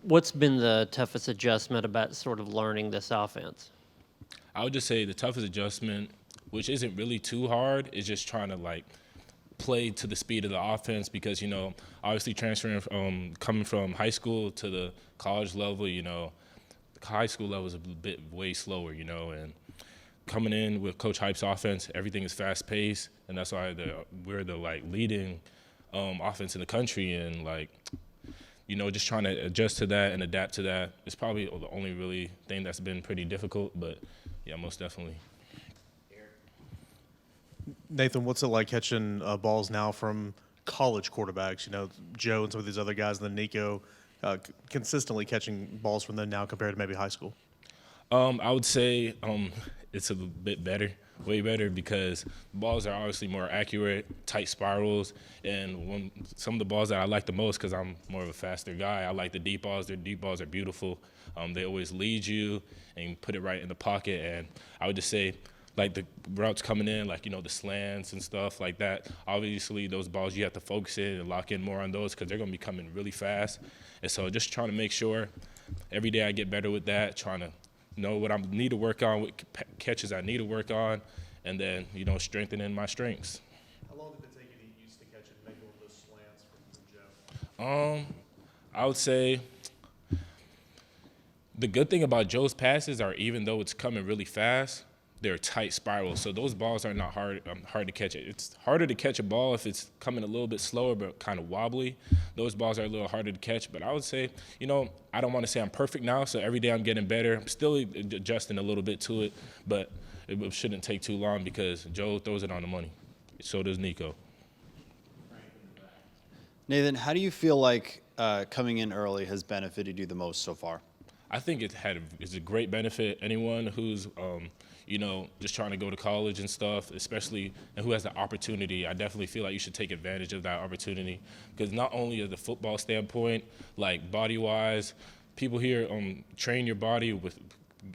What's been the toughest adjustment about sort of learning this offense? I would just say the toughest adjustment, which isn't really too hard, is just trying to like play to the speed of the offense because, obviously transferring from coming from high school to the college level, the high school level is a bit way slower, and coming in with Coach Hype's offense, everything is fast paced, and that's why we're the like leading offense in the country, and like just trying to adjust to that and adapt to that is probably the only really thing that's been pretty difficult. But yeah, most definitely. Nathan, what's it like catching balls now from college quarterbacks? Joe and some of these other guys, and then Nico, consistently catching balls from them now compared to maybe high school. I would say it's a bit better, way better, because balls are obviously more accurate, tight spirals, and some of the balls that I like the most, because I'm more of a faster guy, I like the deep balls. Their deep balls are beautiful. They always lead you and put it right in the pocket, and I would just say, like the routes coming in, like, the slants and stuff like that, obviously those balls you have to focus in and lock in more on those because they're going to be coming really fast. And so just trying to make sure every day I get better with that, trying to know what I need to work on, what catches I need to work on, and then, strengthening my strengths. How long did it take you to get used to catching maybe one of those slants from Joe? I would say the good thing about Joe's passes are, even though it's coming really fast, they're tight spirals. So those balls are not hard to catch. It's harder to catch a ball if it's coming a little bit slower but kind of wobbly. Those balls are a little harder to catch. But I would say, I don't want to say I'm perfect now, so every day I'm getting better. I'm still adjusting a little bit to it, but it shouldn't take too long because Joe throws it on the money. So does Nico. Nathan, how do you feel like coming in early has benefited you the most so far? I think it's a great benefit. Anyone who's just trying to go to college and stuff, especially, and who has the opportunity, I definitely feel like you should take advantage of that opportunity, because not only at the football standpoint, like body-wise, people here train your body with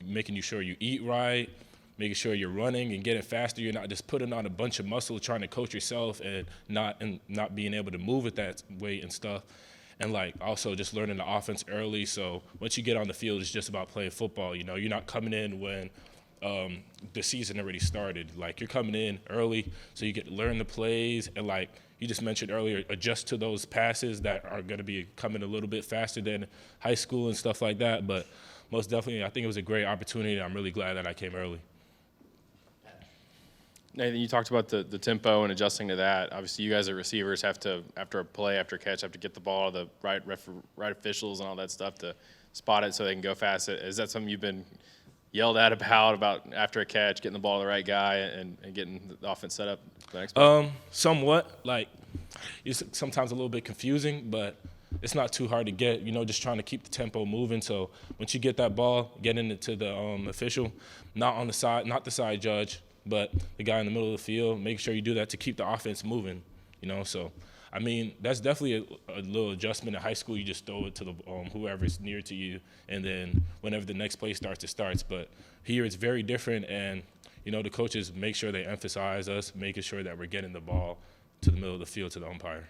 making you sure you eat right, making sure you're running and getting faster. You're not just putting on a bunch of muscle trying to coach yourself and not being able to move at that weight and stuff. And like also just learning the offense early. So once you get on the field, it's just about playing football. You're not coming in when the season already started. Like, you're coming in early so you get to learn the plays, and like you just mentioned earlier, adjust to those passes that are going to be coming a little bit faster than high school and stuff like that. But most definitely, I think it was a great opportunity. I'm really glad that I came early. Nathan, you talked about the tempo and adjusting to that. Obviously, you guys as receivers have to, after a play, after a catch, have to get the ball to the right officials and all that stuff to spot it so they can go fast. Is that something you've been yelled at about after a catch, getting the ball to the right guy and getting the offense set up for the next play? Somewhat. Like, it's sometimes a little bit confusing, but it's not too hard to get, just trying to keep the tempo moving. So once you get that ball, getting it to the official, not the side judge, but the guy in the middle of the field, make sure you do that to keep the offense moving, So, I mean, that's definitely a little adjustment. In high school, you just throw it to the whoever's near to you, and then whenever the next play starts, it starts. But here it's very different, and, the coaches make sure they emphasize us, making sure that we're getting the ball to the middle of the field to the umpire.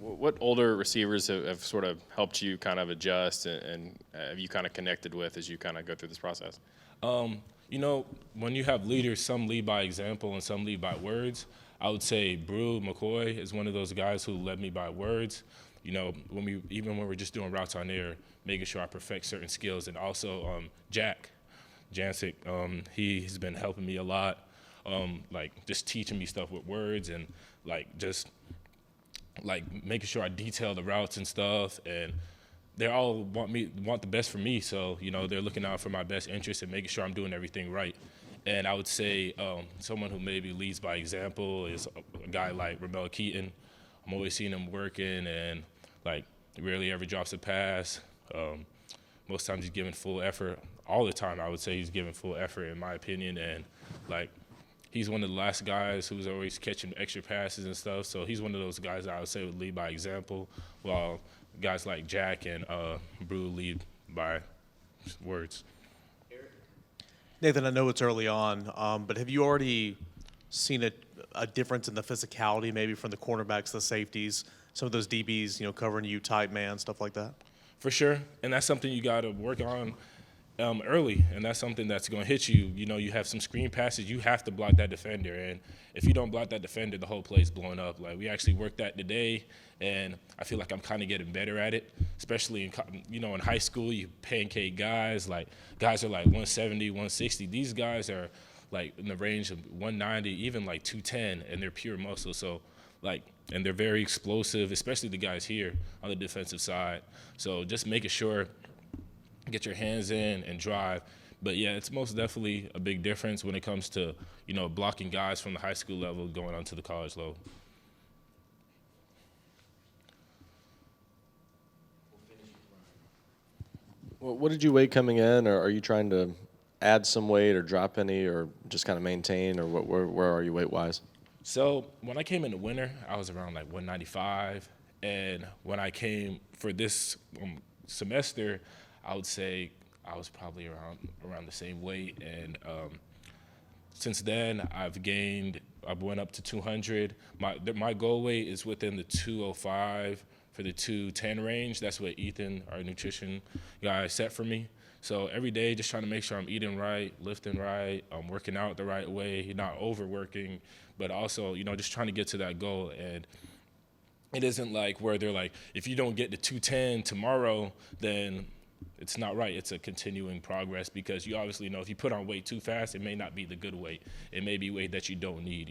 What older receivers have sort of helped you kind of adjust and have you kind of connected with as you kind of go through this process? When you have leaders, some lead by example and some lead by words. I would say Brew McCoy is one of those guys who led me by words. When we're just doing routes on air, making sure I perfect certain skills, and also Jack Jancic, he's been helping me a lot, like just teaching me stuff with words and just making sure I detail the routes and stuff, and they all want the best for me. So they're looking out for my best interest and making sure I'm doing everything right. And I would say someone who maybe leads by example is a guy like Ramel Keaton. I'm always seeing him working and rarely ever drops a pass. Most times he's giving full effort. All the time, I would say he's giving full effort, in my opinion. And he's one of the last guys who's always catching extra passes and stuff. So he's one of those guys that I would say would lead by example, while guys like Jack and Brew lead by words. Nathan, I know it's early on, but have you already seen a difference in the physicality maybe from the cornerbacks, the safeties, some of those DBs, covering you tight man, stuff like that? For sure, and that's something you got to work on early, and that's something that's going to hit you. You have some screen passes, you have to block that defender, and if you don't block that defender, the whole play's blowing up. Like, we actually worked that today, and I feel like I'm kind of getting better at it, especially in high school. You pancake guys, like guys are like 170, 160. These guys are like in the range of 190, even like 210, and they're pure muscle. So and they're very explosive, especially the guys here on the defensive side. So just making sure, get your hands in and drive. But yeah, it's most definitely a big difference when it comes to, blocking guys from the high school level going on to the college level. Well, what did you weigh coming in, or are you trying to add some weight or drop any, or just kind of maintain, or where are you weight-wise? So when I came in the winter, I was around like 195. And when I came for this semester, I would say I was probably around the same weight. And since then, I went up to 200. My goal weight is within the 205 for the 210 range. That's what Ethan, our nutrition guy, set for me. So every day, just trying to make sure I'm eating right, lifting right, working out the right way, not overworking, but also, just trying to get to that goal. And it isn't like where they're like, if you don't get to 210 tomorrow, then it's not right. It's a continuing progress, because you obviously know if you put on weight too fast, it may not be the good weight. It may be weight that you don't need,